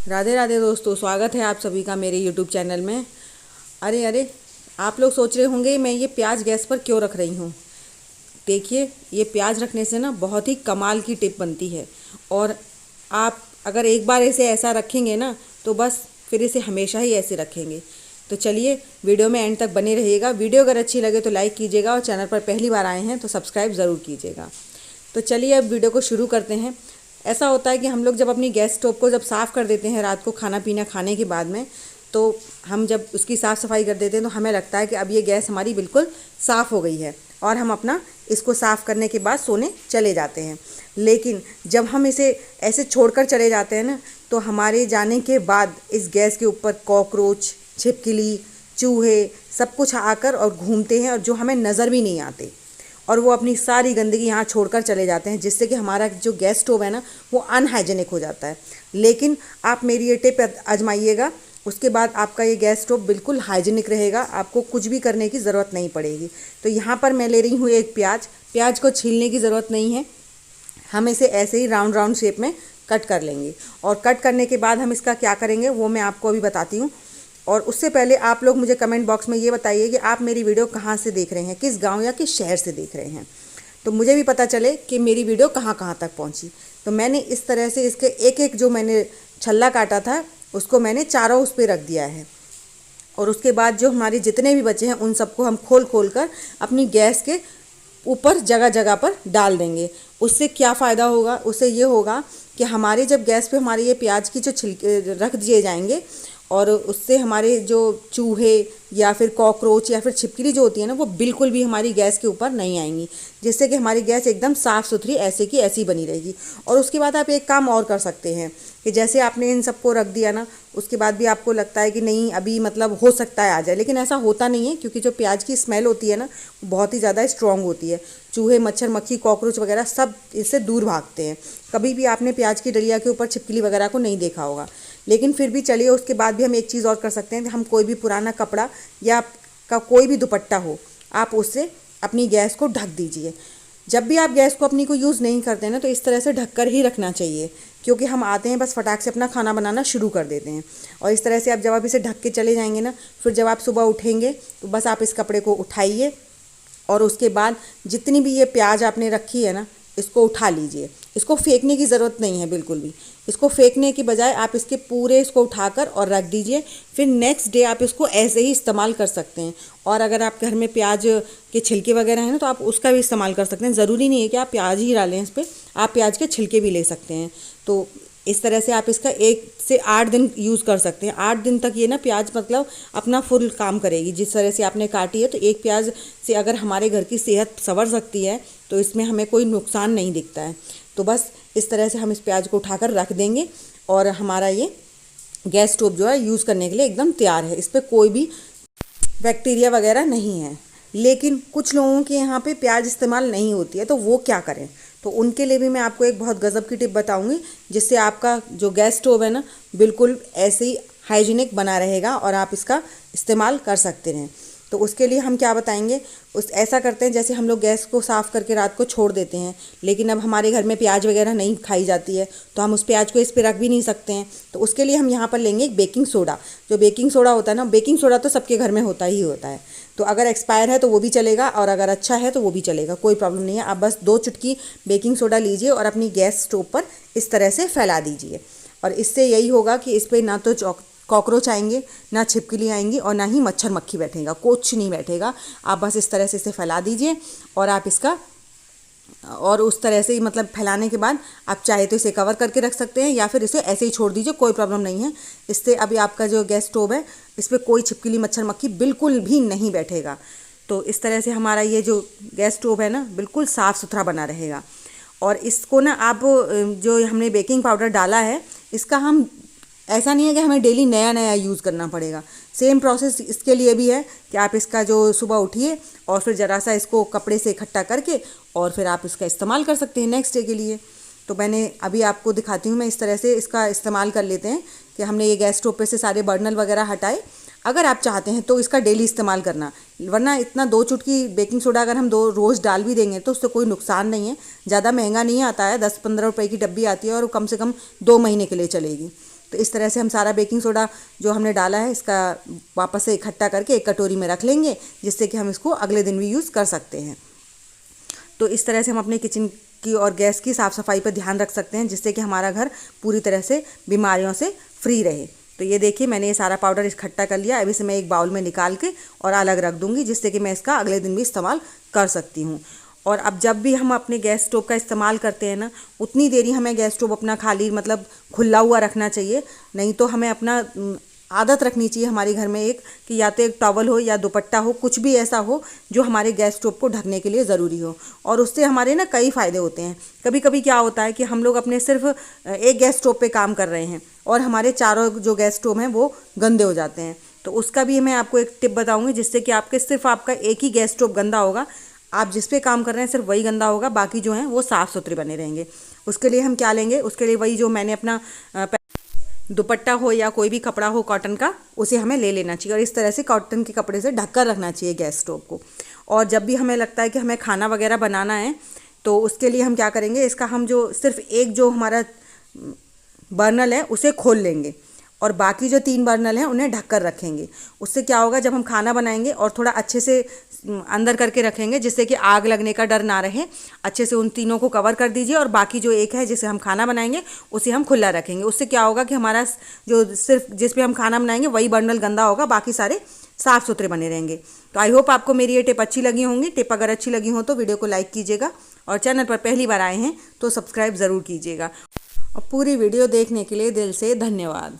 राधे राधे दोस्तों, स्वागत है आप सभी का मेरे यूट्यूब चैनल में। अरे अरे, आप लोग सोच रहे होंगे मैं ये प्याज गैस पर क्यों रख रही हूँ। देखिए, ये प्याज रखने से ना बहुत ही कमाल की टिप बनती है। और आप अगर एक बार इसे ऐसा रखेंगे ना तो बस फिर इसे हमेशा ही ऐसे रखेंगे। तो चलिए, वीडियो में एंड तक बने रहिएगा। वीडियो अगर अच्छी लगे तो लाइक कीजिएगा और चैनल पर पहली बार आए हैं तो सब्सक्राइब ज़रूर कीजिएगा। तो चलिए अब वीडियो को शुरू करते हैं। ऐसा होता है कि हम लोग जब अपनी गैस स्टोव को जब साफ़ कर देते हैं रात को खाना पीना खाने के बाद में, तो हम जब उसकी साफ़ सफाई कर देते हैं तो हमें लगता है कि अब ये गैस हमारी बिल्कुल साफ़ हो गई है और हम अपना इसको साफ़ करने के बाद सोने चले जाते हैं। लेकिन जब हम इसे ऐसे छोड़कर चले जाते हैं ना, तो हमारे जाने के बाद इस गैस के ऊपर कॉकरोच, छिपकली, चूहे सब कुछ आकर और घूमते हैं और जो हमें नज़र भी नहीं आते, और वो अपनी सारी गंदगी यहाँ छोड़कर चले जाते हैं, जिससे कि हमारा जो गैस स्टोव है ना वो अनहाइजेनिक हो जाता है। लेकिन आप मेरी ये टिप आजमाइएगा, उसके बाद आपका ये गैस स्टोव बिल्कुल हाइजेनिक रहेगा, आपको कुछ भी करने की ज़रूरत नहीं पड़ेगी। तो यहाँ पर मैं ले रही हूँ एक प्याज। प्याज को छीलने की ज़रूरत नहीं है, हम इसे ऐसे ही राउंड राउंड शेप में कट कर लेंगे। और कट करने के बाद हम इसका क्या करेंगे वो मैं आपको अभी बताती हूँ। और उससे पहले आप लोग मुझे कमेंट बॉक्स में ये बताइए कि आप मेरी वीडियो कहाँ से देख रहे हैं, किस गांव या किस शहर से देख रहे हैं, तो मुझे भी पता चले कि मेरी वीडियो कहाँ कहाँ तक पहुँची। तो मैंने इस तरह से इसके एक एक जो मैंने छल्ला काटा था उसको मैंने चारों उस पर रख दिया है। और उसके बाद जो हमारे जितने भी बचे हैं उन सबको हम खोल खोल कर अपनी गैस के ऊपर जगह जगह पर डाल देंगे। उससे क्या फ़ायदा होगा, उससे ये होगा कि हमारे जब गैस पे हमारे ये प्याज की जो छिलके रख दिए जाएंगे, और उससे हमारे जो चूहे या फिर कॉकरोच या फिर छिपकली जो होती है ना वो बिल्कुल भी हमारी गैस के ऊपर नहीं आएंगी, जिससे कि हमारी गैस एकदम साफ़ सुथरी ऐसे की ऐसी बनी रहेगी। और उसके बाद आप एक काम और कर सकते हैं कि जैसे आपने इन सबको रख दिया ना, उसके बाद भी आपको लगता है कि नहीं अभी मतलब हो सकता है आ जाए, लेकिन ऐसा होता नहीं है, क्योंकि जो प्याज की स्मेल होती है ना वो बहुत ही ज़्यादा स्ट्रॉन्ग होती है। चूहे, मच्छर, मक्खी, कॉकरोच वगैरह सब इससे दूर भागते हैं। कभी भी आपने प्याज की डलिया के ऊपर छिपकली वगैरह को नहीं देखा होगा। लेकिन फिर भी चलिए, उसके बाद भी हम एक चीज़ और कर सकते हैं कि हम कोई भी पुराना कपड़ा या आपका कोई भी दुपट्टा हो, आप उससे अपनी गैस को ढक दीजिए। जब भी आप गैस को अपनी को यूज़ नहीं करते हैं ना तो इस तरह से ढककर ही रखना चाहिए, क्योंकि हम आते हैं बस फटाक से अपना खाना बनाना शुरू कर देते हैं। और इस तरह से आप जब आप इसे ढक के चले जाएंगे ना, फिर जब आप सुबह उठेंगे तो बस आप इस कपड़े को उठाइए और उसके बाद जितनी भी ये प्याज आपने रखी है ना इसको उठा लीजिए। इसको फेंकने की ज़रूरत नहीं है बिल्कुल भी। इसको फेंकने की बजाय आप इसके पूरे इसको उठाकर और रख दीजिए। फिर नेक्स्ट डे आप इसको ऐसे ही इस्तेमाल कर सकते हैं। और अगर आपके घर में प्याज के छिलके वगैरह हैं ना तो आप उसका भी इस्तेमाल कर सकते हैं। ज़रूरी नहीं है कि आप प्याज ही डालें इस पर, आप प्याज के छिलके भी ले सकते हैं। तो इस तरह से आप इसका 1 से 8 दिन यूज़ कर सकते हैं। 8 दिन तक ये ना प्याज मतलब अपना फुल काम करेगी। जिस तरह से आपने काटी है तो एक प्याज से अगर हमारे घर की सेहत संवर सकती है तो इसमें हमें कोई नुकसान नहीं दिखता है। तो बस इस तरह से हम इस प्याज को उठाकर रख देंगे और हमारा ये गैस स्टोव जो है यूज़ करने के लिए एकदम तैयार है। इस पर कोई भी बैक्टीरिया वगैरह नहीं है। लेकिन कुछ लोगों के यहाँ पे प्याज इस्तेमाल नहीं होती है, तो वो क्या करें? तो उनके लिए भी मैं आपको एक बहुत गज़ब की टिप बताऊंगी, जिससे आपका जो गैस स्टोव है ना बिल्कुल ऐसे ही हाइजीनिक बना रहेगा और आप इसका इस्तेमाल कर सकते हैं। तो उसके लिए हम क्या बताएंगे, उस ऐसा करते हैं जैसे हम लोग गैस को साफ़ करके रात को छोड़ देते हैं, लेकिन अब हमारे घर में प्याज वगैरह नहीं खाई जाती है तो हम उस प्याज को इस पर रख भी नहीं सकते हैं। तो उसके लिए हम यहाँ पर लेंगे एक बेकिंग सोडा। जो बेकिंग सोडा होता है ना, बेकिंग सोडा तो सबके घर में होता ही होता है। तो अगर एक्सपायर है तो वो भी चलेगा और अगर अच्छा है तो वो भी चलेगा, कोई प्रॉब्लम नहीं है। आप बस 2 चुटकी बेकिंग सोडा लीजिए और अपनी गैस स्टोव पर इस तरह से फैला दीजिए। और इससे यही होगा कि इस पर ना तो कॉकरोच आएंगे, ना छिपकली आएंगी और ना ही मच्छर मक्खी बैठेगा, कुछ नहीं बैठेगा। आप बस इस तरह से इसे फैला दीजिए और आप इसका और उस तरह से ही मतलब फैलाने के बाद आप चाहे तो इसे कवर करके रख सकते हैं या फिर इसे ऐसे ही छोड़ दीजिए, कोई प्रॉब्लम नहीं है। इससे अभी आपका जो गैस स्टोव है इस पर कोई छिपकली, मच्छर मक्खी बिल्कुल भी नहीं बैठेगा। तो इस तरह से हमारा ये जो गैस स्टोव है ना बिल्कुल साफ़ सुथरा बना रहेगा। और इसको ना आप जो हमने बेकिंग पाउडर डाला है इसका हम ऐसा नहीं है कि हमें डेली नया नया यूज़ करना पड़ेगा। सेम प्रोसेस इसके लिए भी है कि आप इसका जो सुबह उठिए और फिर ज़रा सा इसको कपड़े से इकट्ठा करके और फिर आप इसका इस्तेमाल कर सकते हैं नेक्स्ट डे के लिए। तो मैंने अभी आपको दिखाती हूँ, मैं इस तरह से इसका इस्तेमाल कर लेते हैं कि हमने ये गैस स्टोव पे से सारे बर्नल वगैरह हटाए। अगर आप चाहते हैं तो इसका डेली इस्तेमाल करना, वरना इतना 2 चुटकी बेकिंग सोडा अगर हम 2 रोज़ डाल भी देंगे तो उससे कोई नुकसान नहीं है। ज़्यादा महंगा नहीं आता है, 10-15 रुपए की डब्बी आती है और वो कम से कम 2 महीने के लिए चलेगी। तो इस तरह से हम सारा बेकिंग सोडा जो हमने डाला है इसका वापस से इकट्ठा करके एक कटोरी में रख लेंगे, जिससे कि हम इसको अगले दिन भी यूज़ कर सकते हैं। तो इस तरह से हम अपने किचन की और गैस की साफ़ सफाई पर ध्यान रख सकते हैं, जिससे कि हमारा घर पूरी तरह से बीमारियों से फ्री रहे। तो ये देखिए मैंने ये सारा पाउडर इकट्ठा कर लिया। अब इसे मैं एक बाउल में निकाल के और अलग रख दूँगी, जिससे कि मैं इसका अगले दिन भी इस्तेमाल कर सकती हूँ। और अब जब भी हम अपने गैस स्टोव का इस्तेमाल करते हैं ना, उतनी देरी हमें गैस स्टोव अपना खाली मतलब खुला हुआ रखना चाहिए। नहीं तो हमें अपना आदत रखनी चाहिए हमारे घर में एक कि या तो एक टॉवल हो या दुपट्टा हो, कुछ भी ऐसा हो जो हमारे गैस स्टोव को ढकने के लिए ज़रूरी हो। और उससे हमारे ना कई फ़ायदे होते हैं। कभी कभी क्या होता है कि हम लोग अपने सिर्फ एक गैस स्टोव पे काम कर रहे हैं और हमारे चारों जो गैस स्टोव हैं वो गंदे हो जाते हैं। तो उसका भी मैं आपको एक टिप बताऊँगी, जिससे कि आपके सिर्फ आपका एक ही गैस स्टोव गंदा होगा, आप जिस पे काम कर रहे हैं सिर्फ वही गंदा होगा, बाकी जो हैं वो साफ़ सुथरे बने रहेंगे। उसके लिए हम क्या लेंगे, उसके लिए वही जो मैंने अपना दुपट्टा हो या कोई भी कपड़ा हो कॉटन का, उसे हमें ले लेना चाहिए और इस तरह से कॉटन के कपड़े से ढककर रखना चाहिए गैस स्टोव को। और जब भी हमें लगता है कि हमें खाना वगैरह बनाना है, तो उसके लिए हम क्या करेंगे, इसका हम जो सिर्फ एक जो हमारा बर्नल है उसे खोल लेंगे और बाकी जो 3 बर्नल हैं उन्हें ढककर रखेंगे। उससे क्या होगा, जब हम खाना बनाएंगे और थोड़ा अच्छे से अंदर करके रखेंगे, जिससे कि आग लगने का डर ना रहे, अच्छे से उन तीनों को कवर कर दीजिए और बाकी जो एक है जिसे हम खाना बनाएंगे उसे हम खुला रखेंगे। उससे क्या होगा कि हमारा जो सिर्फ जिस पे हम खाना बनाएंगे वही बर्नल गंदा होगा, बाकी सारे साफ़ सुथरे बने रहेंगे। तो आई होप आपको मेरी ये टिप अच्छी लगी होंगी। टिप अगर अच्छी लगी हो तो वीडियो को लाइक कीजिएगा और चैनल पर पहली बार आए हैं तो सब्सक्राइब ज़रूर कीजिएगा। और पूरी वीडियो देखने के लिए दिल से धन्यवाद।